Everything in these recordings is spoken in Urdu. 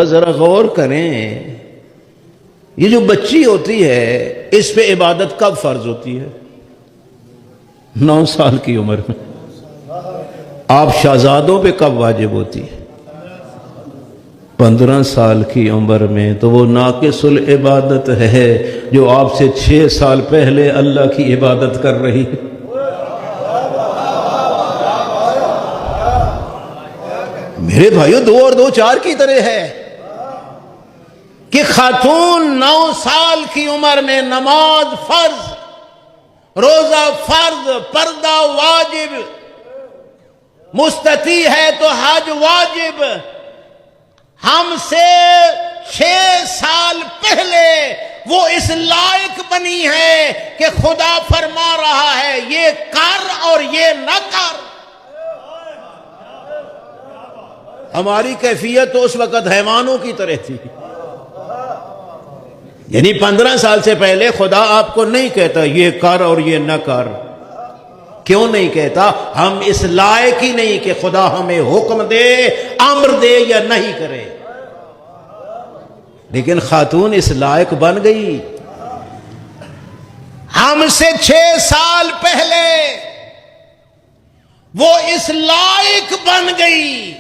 ذرا غور کریں، یہ جو بچی ہوتی ہے اس پہ عبادت کب فرض ہوتی ہے؟ 9 سال کی عمر میں۔ آپ شہزادوں پہ کب واجب ہوتی ہے؟ 15 سال کی عمر میں۔ تو وہ ناقص العبادت ہے جو آپ سے 6 سال پہلے اللہ کی عبادت کر رہی ہے۔ میرے بھائیو 2 اور 2 4 کی طرح ہے کہ خاتون 9 سال کی عمر میں نماز فرض، روزہ فرض، پردہ واجب، مستطیع ہے تو حج واجب۔ ہم سے 6 سال پہلے وہ اس لائق بنی ہے کہ خدا فرما رہا ہے یہ کر اور یہ نہ کر۔ ہماری کیفیت تو اس وقت حیوانوں کی طرح تھی، یعنی 15 سال سے پہلے خدا آپ کو نہیں کہتا یہ کر اور یہ نہ کر۔ کیوں نہیں کہتا؟ ہم اس لائق ہی نہیں کہ خدا ہمیں حکم دے، امر دے یا نہیں کرے۔ لیکن خاتون اس لائق بن گئی۔ ہم سے 6 سال پہلے وہ اس لائق بن گئی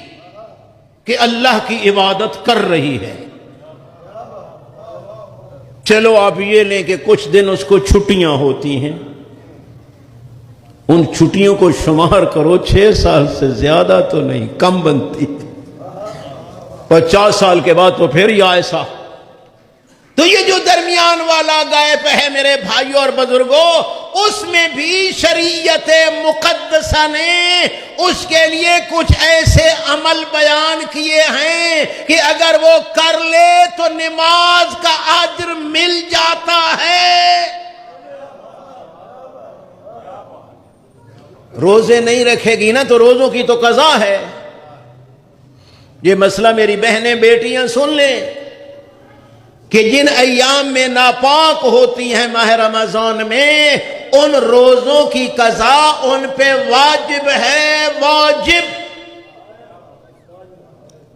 کہ اللہ کی عبادت کر رہی ہے۔ چلو آپ یہ لیں کہ کچھ دن اس کو چھٹیاں ہوتی ہیں، ان چھٹیوں کو شمار کرو، 6 سال سے زیادہ تو نہیں، کم بنتی۔ 50 سال کے بعد تو پھر یا ایسا۔ تو یہ جو درمیان والا گیپ ہے میرے بھائیوں اور بزرگوں، اس میں بھی شریعت مقدسہ نے اس کے لیے کچھ ایسے عمل بیان کیے ہیں کہ اگر وہ کر لے تو نماز کا اجر مل جاتا ہے۔ روزے نہیں رکھے گی نا تو روزوں کی تو قضا ہے۔ یہ مسئلہ میری بہنیں بیٹیاں سن لیں کہ جن ایام میں ناپاک ہوتی ہیں ماہ رمضان میں، ان روزوں کی قضا ان پہ واجب ہے، واجب۔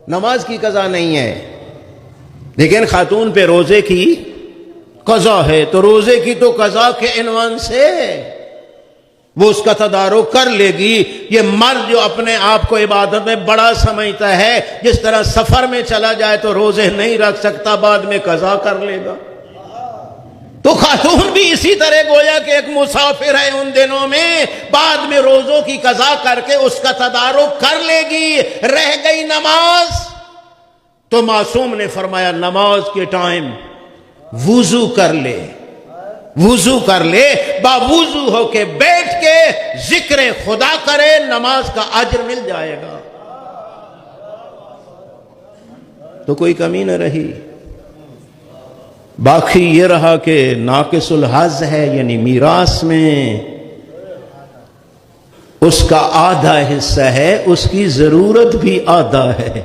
نماز کی قضا نہیں ہے، لیکن خاتون پہ روزے کی قضا ہے۔ تو روزے کی تو قضا کے عنوان سے وہ اس کا تدارک کر لے گی۔ یہ مرد جو اپنے آپ کو عبادت میں بڑا سمجھتا ہے، جس طرح سفر میں چلا جائے تو روزے نہیں رکھ سکتا، بعد میں قضا کر لے گا۔ تو خاتون بھی اسی طرح گویا کہ ایک مسافر ہے ان دنوں میں، بعد میں روزوں کی قضا کر کے اس کا تدارک کر لے گی۔ رہ گئی نماز تو معصوم نے فرمایا نماز کے ٹائم وضو کر لے، وضو کر لے، باوضو ہو کے بیٹھ کے ذکر خدا کرے، نماز کا اجر مل جائے گا۔ تو کوئی کمی نہ رہی۔ باقی یہ رہا کہ ناقص الحظ ہے، یعنی میراث میں اس کا آدھا حصہ ہے، اس کی ضرورت بھی آدھا ہے۔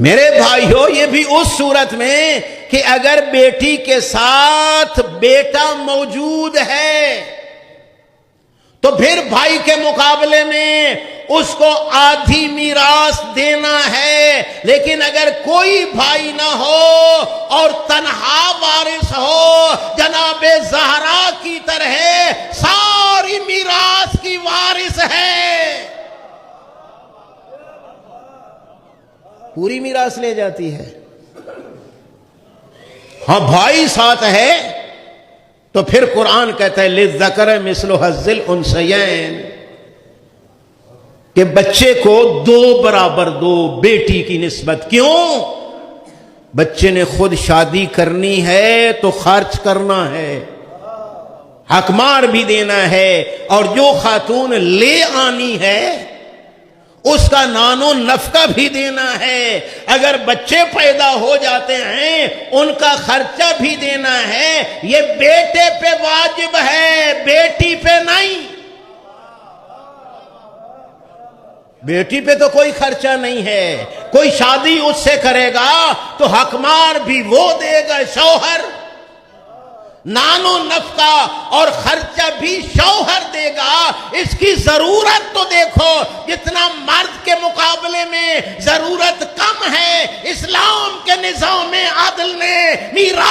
میرے بھائیو یہ بھی اس صورت میں کہ اگر بیٹی کے ساتھ بیٹا موجود ہے تو پھر بھائی کے مقابلے میں اس کو آدھی میراث دینا ہے۔ لیکن اگر کوئی بھائی نہ ہو اور تنہا وارث ہو، جناب زہرا کی طرح ساری میراث کی وارث ہے، پوری میراث لے جاتی ہے۔ ہاں بھائی ساتھ ہے تو پھر قرآن کہتا ہے للذکر مثل حظ الانثیین، کہ بچے کو 2 برابر دو، بیٹی کی نسبت۔ کیوں؟ بچے نے خود شادی کرنی ہے تو خرچ کرنا ہے، حق مار بھی دینا ہے، اور جو خاتون لے آنی ہے اس کا نان و نفقہ بھی دینا ہے۔ اگر بچے پیدا ہو جاتے ہیں ان کا خرچہ بھی دینا ہے۔ یہ بیٹے پہ واجب ہے، بیٹی پہ نہیں۔ بیٹی پہ تو کوئی خرچہ نہیں ہے، کوئی شادی اس سے کرے گا تو حق مار بھی وہ دے گا شوہر، نان و نفقہ اور خرچہ بھی شوہر دے گا. اس کی ضرورت تو دیکھو جتنا مرد کے مقابلے میں ضرورت کم ہے. اسلام کے نظام عادل نے میراث